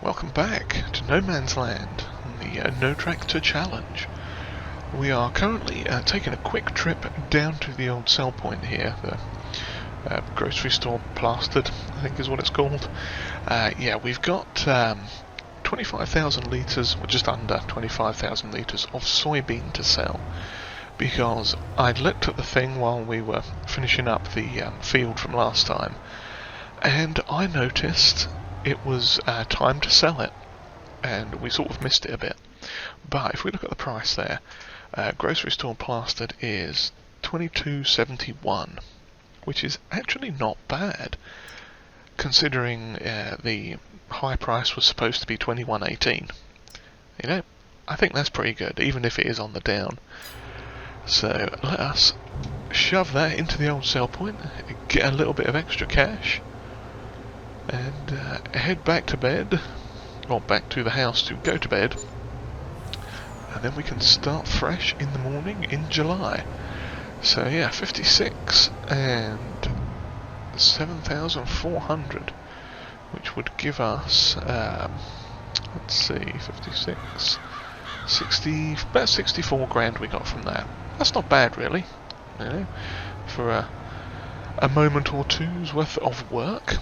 welcome back to No Man's Land on the NoTractorChallenge. We are currently taking a quick trip down to the old sell point here, the grocery store plastered, I think is what it's called. Yeah, we've got 25,000 litres, or just under 25,000 litres of soybean to sell, because I'd looked at the thing while we were finishing up the field from last time, and I noticed it was time to sell it, and we sort of missed it a bit. But if we look at the price there, grocery store plastered is $22.71, which is actually not bad, considering the high price was supposed to be $21.18. You know, I think that's pretty good, even if it is on the down. So let us shove that into the old sell point, get a little bit of extra cash, and head back to bed, or back to the house to go to bed, and then we can start fresh in the morning in July. So yeah, 56 and 7,400, which would give us, let's see, 56, 60, about 64 grand we got from that. That's not bad really, you know, for a moment or two's worth of work.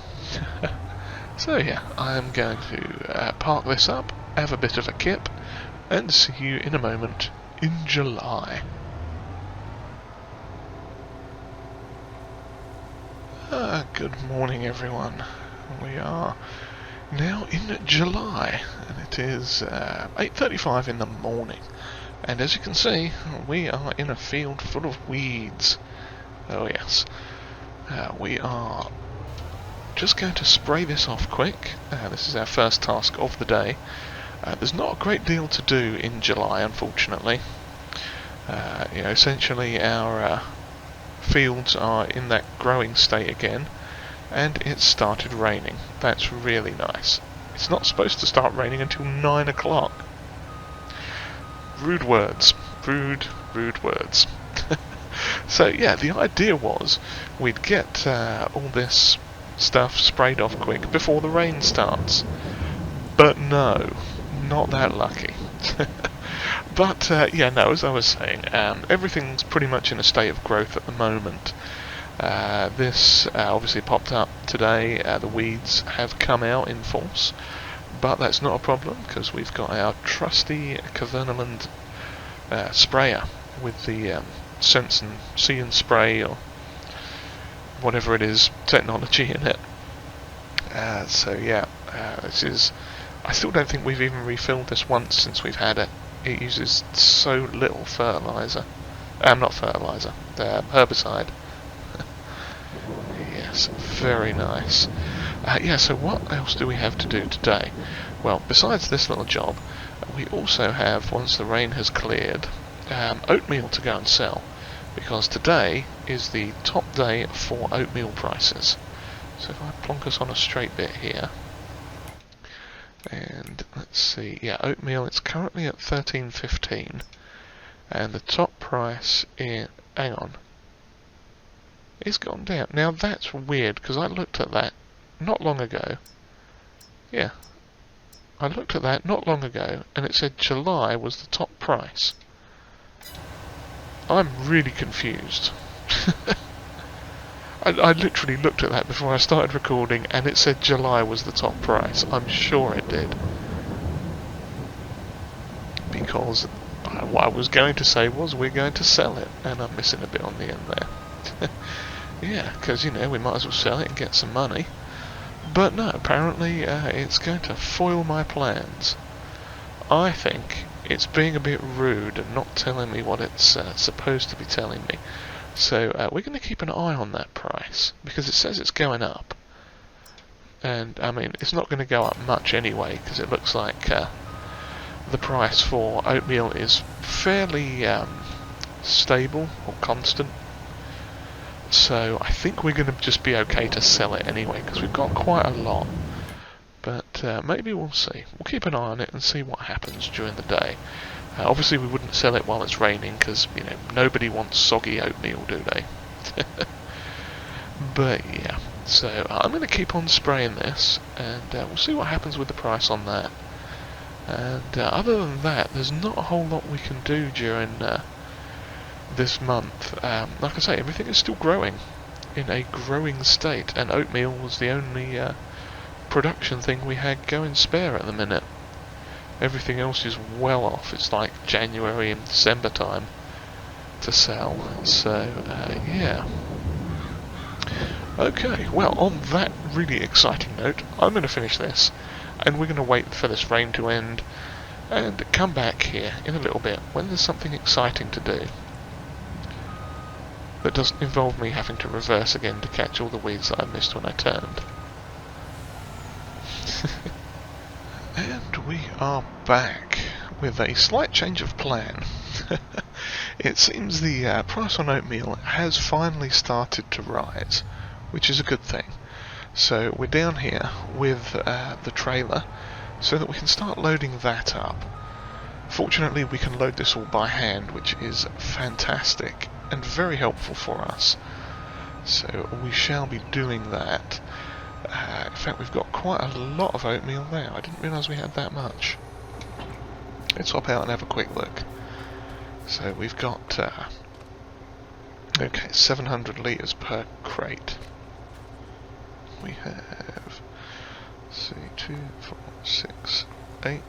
So yeah, I'm going to park this up, have a bit of a kip, and see you in a moment in July. Good morning everyone. We are now in July, and it is 8:35 in the morning, and as you can see, we are in a field full of weeds. Oh yes. We are just going to spray this off quick. This is our first task of the day. There's not a great deal to do in July, unfortunately. You know, essentially our fields are in that growing state again, and it's started raining. That's really nice. It's not supposed to start raining until 9 o'clock. Rude words. Rude words. So yeah, the idea was we'd get all this stuff sprayed off quick before the rain starts. But no, not that lucky. But yeah, no, as I was saying, everything's pretty much in a state of growth at the moment. This obviously popped up today. The weeds have come out in force, but that's not a problem because we've got our trusty Cavernaland sprayer with the Sense and See and Spray, or whatever it is, technology in it. So yeah, this is. I still don't think we've even refilled this once since we've had it. It uses so little fertilizer. Not fertilizer, herbicide. Yes, very nice. Yeah, so what else do we have to do today? Well, besides this little job, we also have, once the rain has cleared, oatmeal to go and sell, because today is the top day for oatmeal prices. So if I plonk us on a straight bit here, and let's see, yeah, oatmeal, it's currently at $13.15, and the top price in, hang on, it's gone down. Now that's weird, because I looked at that not long ago. Yeah, I looked at that not long ago, and it said July was the top price. I'm really confused. I literally looked at that before I started recording, and it said July was the top price. I'm sure it did. Because what I was going to say was we're going to sell it, and I'm missing a bit on the end there. Yeah, because, you know, we might as well sell it and get some money. But no, apparently it's going to foil my plans. I think it's being a bit rude and not telling me what it's supposed to be telling me. So we're going to keep an eye on that price, because it says it's going up. And, I mean, it's not going to go up much anyway, because it looks like the price for oatmeal is fairly stable or constant. So I think we're going to just be okay to sell it anyway, because we've got quite a lot. But maybe we'll see. We'll keep an eye on it and see what happens during the day. Obviously we wouldn't sell it while it's raining, because, you know, nobody wants soggy oatmeal, do they? But yeah, So I'm going to keep on spraying this, and we'll see what happens with the price on that. And other than that, there's not a whole lot we can do during this month. Like I say, everything is still growing in a growing state, and oatmeal was the only production thing we had going spare at the minute. Everything else is well off. It's like January and December time to sell. So yeah. Okay, well, on that really exciting note, I'm going to finish this, and we're going to wait for this rain to end and come back here in a little bit when there's something exciting to do that doesn't involve me having to reverse again to catch all the weeds that I missed when I turned. And we are back with a slight change of plan. It seems the price on oatmeal has finally started to rise, which is a good thing. So we're down here with the trailer so that we can start loading that up. Fortunately, we can load this all by hand, which is fantastic and very helpful for us. So we shall be doing that. In fact, we've got quite a lot of oatmeal now. I didn't realise we had that much. Let's hop out and have a quick look. So we've got okay, 700 litres per crate. We have, let's see, 2, 4, 6, 8,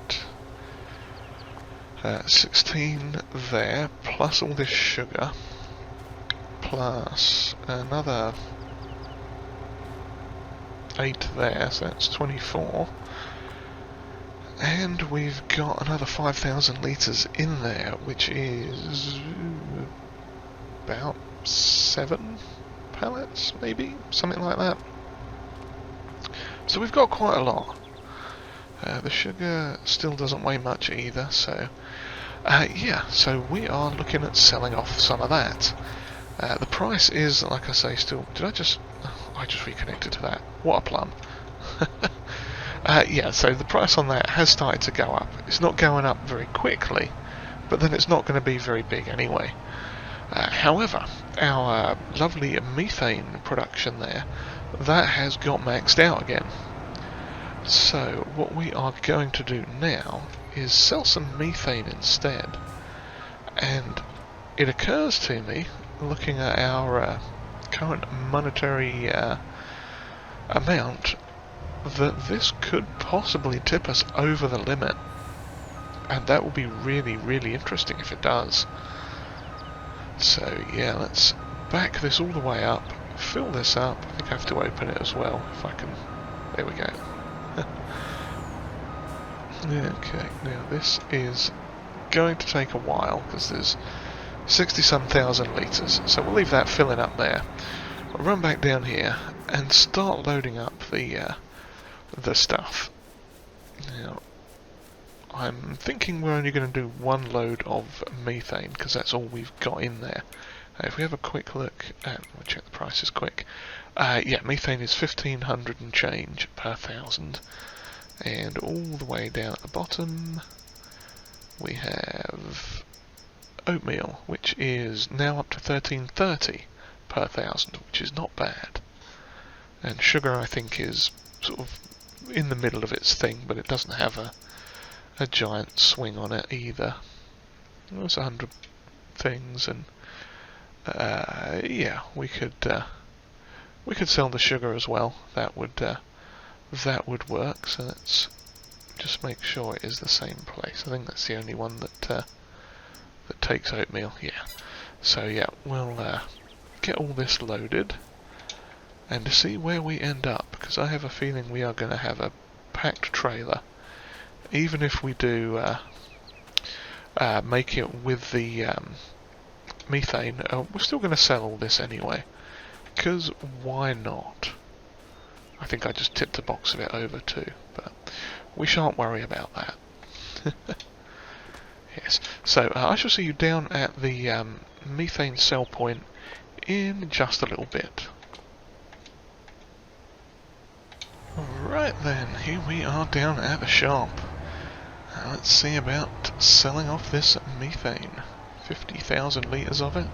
16 there, plus all this sugar, plus another 8 there, so that's 24. And we've got another 5,000 litres in there, which is about 7 pallets, maybe? Something like that. So we've got quite a lot. The sugar still doesn't weigh much either, so yeah, so we are looking at selling off some of that. The price is, like I say, still... I just reconnected to that. What a plum. Yeah, so the price on that has started to go up. It's not going up very quickly, but then it's not going to be very big anyway. However, our lovely methane production there, that has got maxed out again. So what we are going to do now is sell some methane instead. And it occurs to me, looking at our current monetary amount, that this could possibly tip us over the limit. And that will be really, really interesting if it does. So yeah, let's back this all the way up, fill this up. I think I have to open it as well, if I can. There we go. Okay, now this is going to take a while because there's 60-some thousand litres, so we'll leave that filling up there. I'll run back down here and start loading up the stuff. Now, I'm thinking we're only going to do one load of methane because that's all we've got in there. If we have a quick look at, we'll check the prices quick. Yeah, methane is 1,500 and change per 1,000. And all the way down at the bottom, we have oatmeal, which is now up to 1,330 per 1,000, which is not bad. And sugar, I think, is sort of in the middle of its thing, but it doesn't have a giant swing on it either. There's 100 things, and yeah, we could sell the sugar as well. That would work. So let's just make sure it is the same place. I think that's the only one that takes oatmeal. Yeah. So yeah, we'll get all this loaded and to see where we end up, because I have a feeling we are going to have a packed trailer, even if we do make it with the methane. We're still going to sell all this anyway, because why not? I think I just tipped a box of it over too, but we shan't worry about that. Yes, so I shall see you down at the methane sell point in just a little bit. Right then, here we are down at the shop. Let's see about selling off this methane. 50,000 litres of it.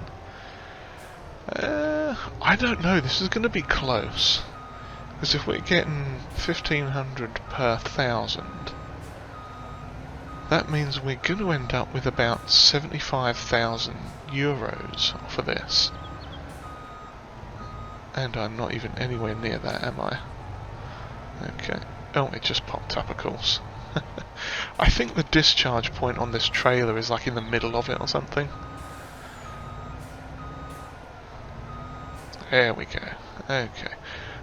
I don't know, this is going to be close. Because if we're getting 1,500 per 1,000, that means we're going to end up with about 75,000 euros for this. And I'm not even anywhere near that, am I? Okay. Oh, it just popped up, of course. I think the discharge point on this trailer is like in the middle of it or something. There we go. Okay.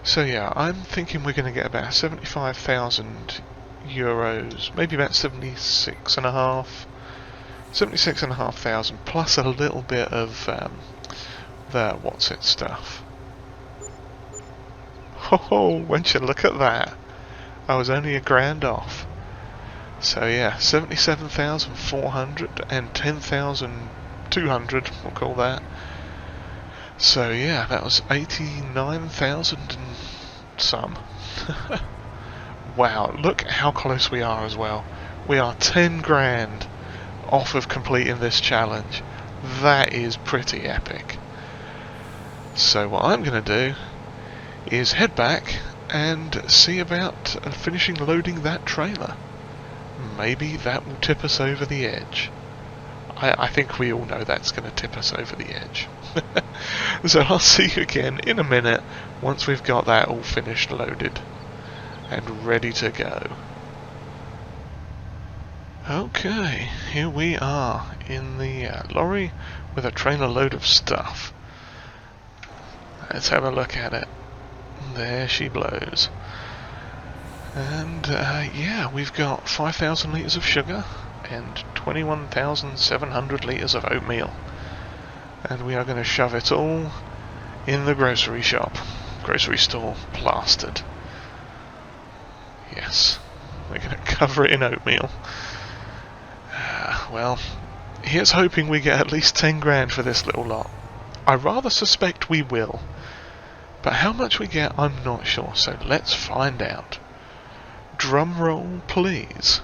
So yeah, I'm thinking we're going to get about 75,000 euros, maybe about 76,500 plus a little bit of the what's it stuff. Oh, won't you look at that? I was only $1,000 off. So yeah, 77,400 and 10,200, we'll call that. So yeah, that was 89,000 and some. Wow, look how close we are as well. We are 10 grand off of completing this challenge. That is pretty epic. So what I'm going to do is head back and see about finishing loading that trailer. Maybe that will tip us over the edge. I think we all know that's going to tip us over the edge. So I'll see you again in a minute once we've got that all finished, loaded and ready to go. Okay, here we are in the lorry with a trailer load of stuff. Let's have a look at it. There she blows. And yeah, we've got 5,000 litres of sugar and 21,700 litres of oatmeal. And we are going to shove it all in the grocery store, plastered. Yes, we're going to cover it in oatmeal. Well, here's hoping we get at least 10 grand for this little lot. I rather suspect we will. But how much we get, I'm not sure, so let's find out. Drum roll, please.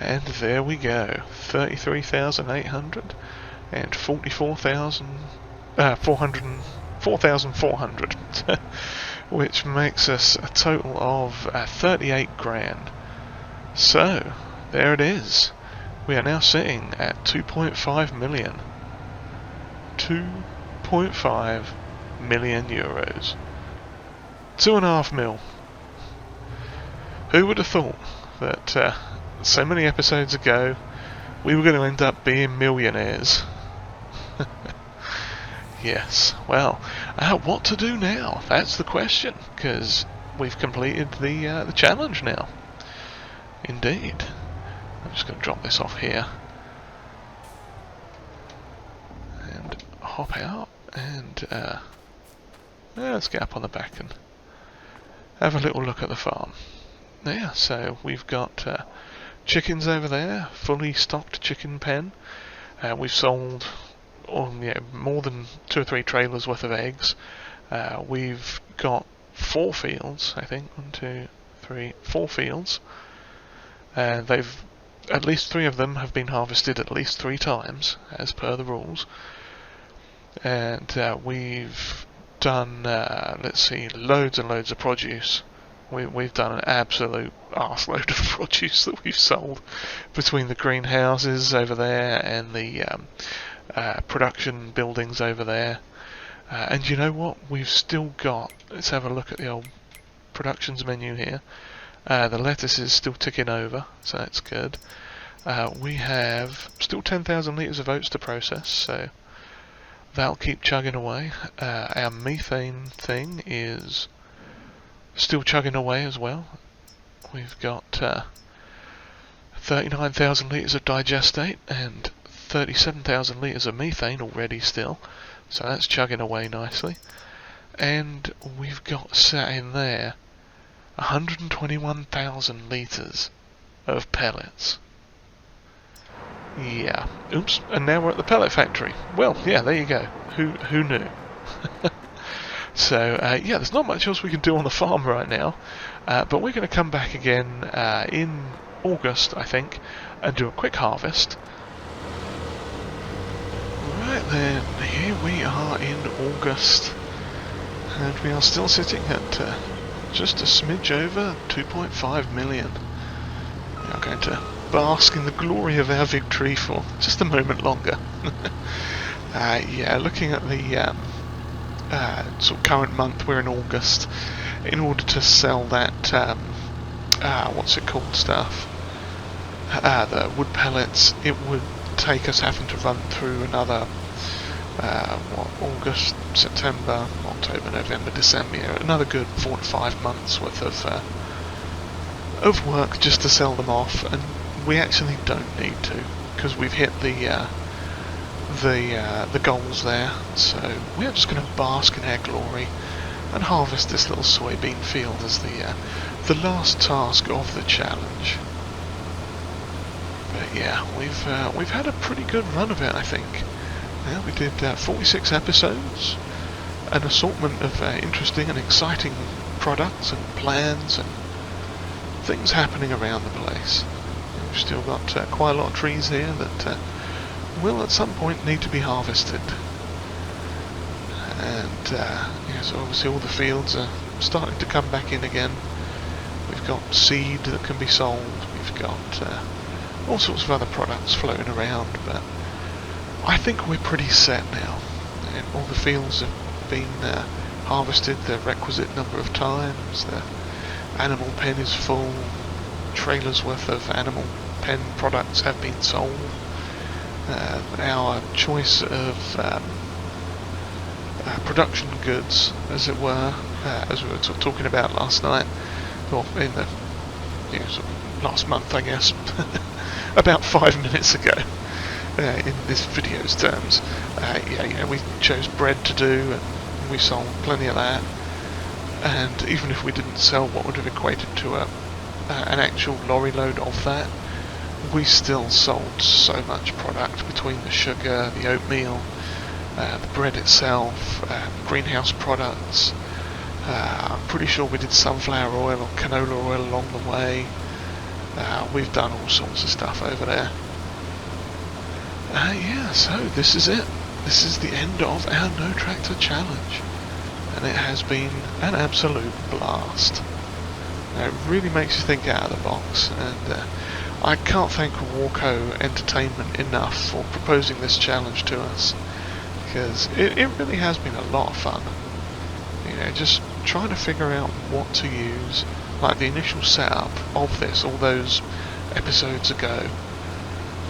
And there we go, 33,800 and 4,400, which makes us a total of 38 grand. So, there it is. We are now sitting at 2.5 million. 2.5 million euros. 2.5 mil. Who would have thought that so many episodes ago we were going to end up being millionaires? Yes, well, what to do now? That's the question, because we've completed the challenge now. Indeed. I'm just going to drop this off here and hop out and let's get up on the back and have a little look at the farm. Yeah, so we've got chickens over there, fully stocked chicken pen. We've sold more than 2 or 3 trailers worth of eggs. We've got 4 fields, I think. 1, 2, 3, 4 fields. They've at least 3 of them have been harvested at least 3 times, as per the rules. And we've done, let's see, loads and loads of produce. We've done an absolute arseload of produce that we've sold between the greenhouses over there and the production buildings over there. And you know what? We've still got, let's have a look at the old productions menu here. The lettuce is still ticking over, so that's good. We have still 10,000 litres of oats to process, so that'll keep chugging away. Our methane thing is still chugging away as well. We've got 39,000 litres of digestate and 37,000 litres of methane already still, so that's chugging away nicely. And we've got sat in there 121,000 litres of pellets. Yeah. Oops. And now we're at the pellet factory. Well, yeah, there you go. Who knew? So So yeah, there's not much else we can do on the farm right now, but we're going to come back again in August, I think, and do a quick harvest. Right then, here we are in August, and we are still sitting at just a smidge over 2.5 million. We are going to bask in the glory of our victory for just a moment longer. Yeah, looking at the sort of current month, we're in August. In order to sell that, what's it called stuff, the wood pellets, it would take us having to run through another August, September, October, November, December, another good 4 to 5 months worth of work just to sell them off, and we actually don't need to because we've hit the goals there. So we're just going to bask in our glory and harvest this little soybean field as the last task of the challenge. But yeah, we've had a pretty good run of it, I think. Yeah, we did 46 episodes, an assortment of interesting and exciting products and plans and things happening around the place. We've still got quite a lot of trees here that will at some point need to be harvested. And yeah, so obviously all the fields are starting to come back in again. We've got seed that can be sold, we've got all sorts of other products floating around, but I think we're pretty set now. And all the fields have been harvested the requisite number of times, the animal pen is full, trailers worth of animal pen products have been sold. Our choice of production goods, as it were, as we were sort of talking about last night, or in the sort of last month, I guess, about 5 minutes ago, in this video's terms. Yeah, we chose bread to do, and we sold plenty of that. And even if we didn't sell what would have equated to an actual lorry load of that, we still sold so much product between the sugar, the oatmeal, the bread itself, greenhouse products. I'm pretty sure we did sunflower oil or canola oil along the way. We've done all sorts of stuff over there. Yeah, so this is it. This is the end of our No Tractor Challenge, and it has been an absolute blast. It really makes you think out of the box, and I can't thank Worco Entertainment enough for proposing this challenge to us, because it really has been a lot of fun. Just trying to figure out what to use, like the initial setup of this all those episodes ago,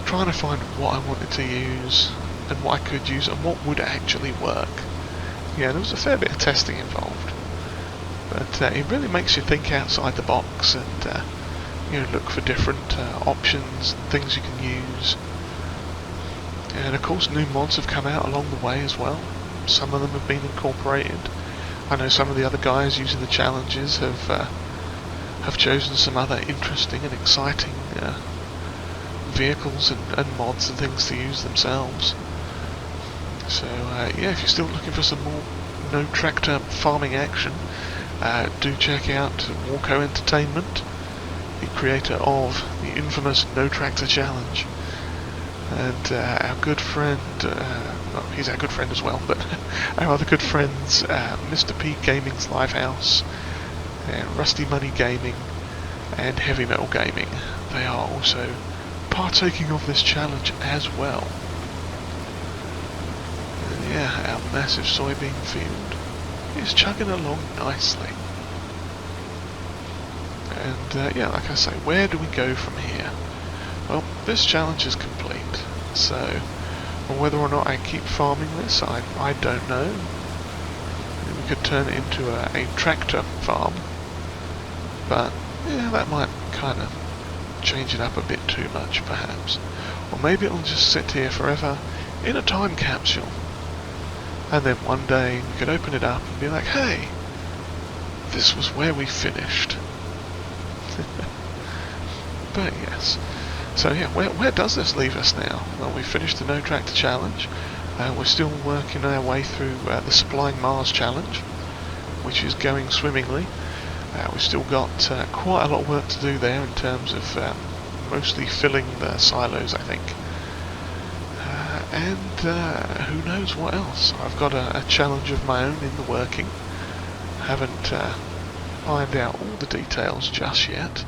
trying to find what I wanted to use and what I could use and what would actually work. Yeah, there was a fair bit of testing involved, but it really makes you think outside the box and look for different options, things you can use. And of course new mods have come out along the way as well. Some of them have been incorporated. I know some of the other guys using the challenges have chosen some other interesting and exciting vehicles and mods and things to use themselves. So yeah, if you're still looking for some more No Tractor farming action, do check out Worco Entertainment, the creator of the infamous No Tractor Challenge, and our good friend, well, he's our good friend as well, but our other good friends, Mr. P Gaming's Livehouse, and Rusty Money Gaming, and Heavy Metal Gaming. They are also partaking of this challenge as well. And yeah, our massive soybean field is chugging along nicely. And yeah, like I say, where do we go from here? Well, this challenge is complete, so whether or not I keep farming this, I don't know. We could turn it into a tractor farm, but yeah, that might kind of change it up a bit too much perhaps. Or maybe it'll just sit here forever in a time capsule, and then one day we could open it up and be like, hey, this was where we finished. But yes, so yeah, where does this leave us now? Well, we finished the No Tractor Challenge. We're still working our way through the Supplying Mars Challenge. which is going swimmingly. We've still got quite a lot of work to do there in terms of mostly filling the silos, I think. And who knows what else. I've got a challenge of my own in the working. Haven't ironed out all the details just yet,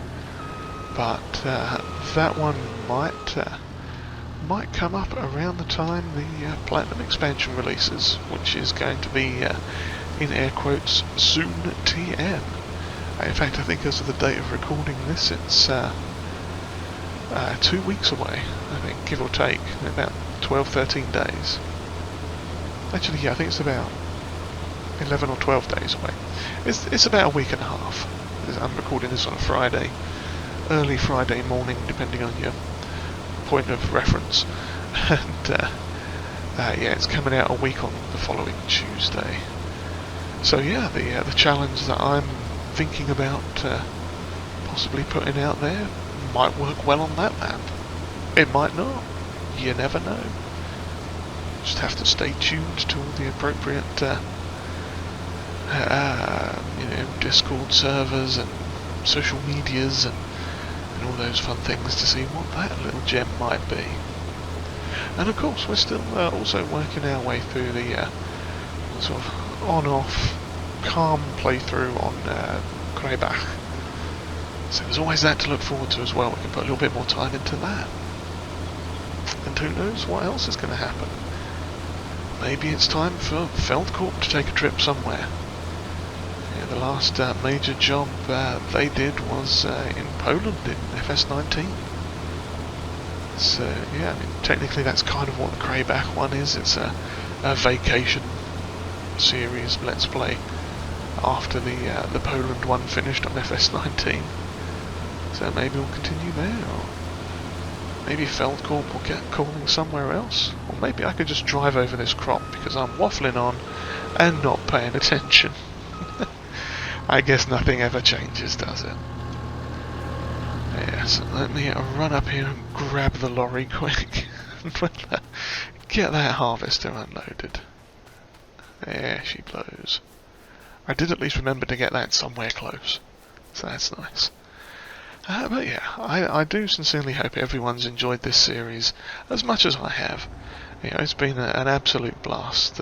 but that one might come up around the time the Platinum expansion releases, which is going to be, in air quotes, soon TM. In fact, I think as of the date of recording this, it's 2 weeks away, I think, give or take, about 12-13 days. Actually, yeah, I think it's about 11 or 12 days away. It's about a week and a half. I'm recording this on a Friday, early Friday morning, depending on your point of reference. And yeah, it's coming out a week on the following Tuesday. So yeah, the challenge that I'm thinking about possibly putting out there might work well on that map. It might not. You never know. Just have to stay tuned to all the appropriate Discord servers and social medias and all those fun things to see what that little gem might be. And of course, we're still also working our way through the sort of on-off calm playthrough on Kreibach. So there's always that to look forward to as well. We can put a little bit more time into that. And who knows what else is going to happen. Maybe it's time for Feldcorp to take a trip somewhere. Yeah, the last major job they did was in Poland in FS19. So yeah, I mean, technically that's kind of what the Kreibach one is. It's a vacation series, let's play, after the Poland one finished on FS19. So maybe we'll continue there, or maybe Feldcorp will get calling somewhere else, or maybe I could just drive over this crop because I'm waffling on and not paying attention. I guess nothing ever changes, does it? Yes, let me run up here and grab the lorry quick and get that harvester unloaded. There she blows. I did at least remember to get that somewhere close, so that's nice. But yeah, I do sincerely hope everyone's enjoyed this series as much as I have. You know, it's been an absolute blast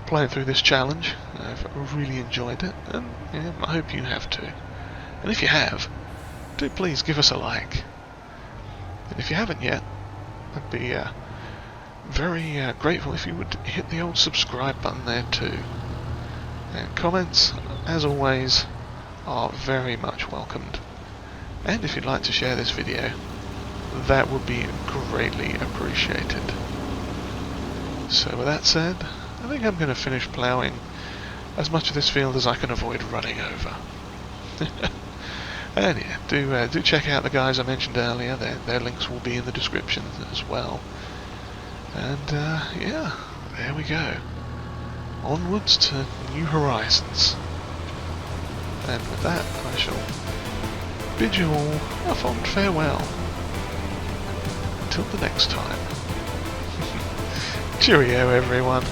playing through this challenge. I've really enjoyed it, and yeah, I hope you have too. And if you have, do please give us a like. And if you haven't yet, I'd be very grateful if you would hit the old subscribe button there too. And comments, as always, are very much welcomed. And if you'd like to share this video, that would be greatly appreciated. So with that said, I think I'm going to finish ploughing as much of this field as I can avoid running over. And yeah, do check out the guys I mentioned earlier. Their links will be in the description as well. And yeah, there we go. Onwards to new horizons. And with that, I shall bid you all a fond farewell. Until the next time. Cheerio, everyone.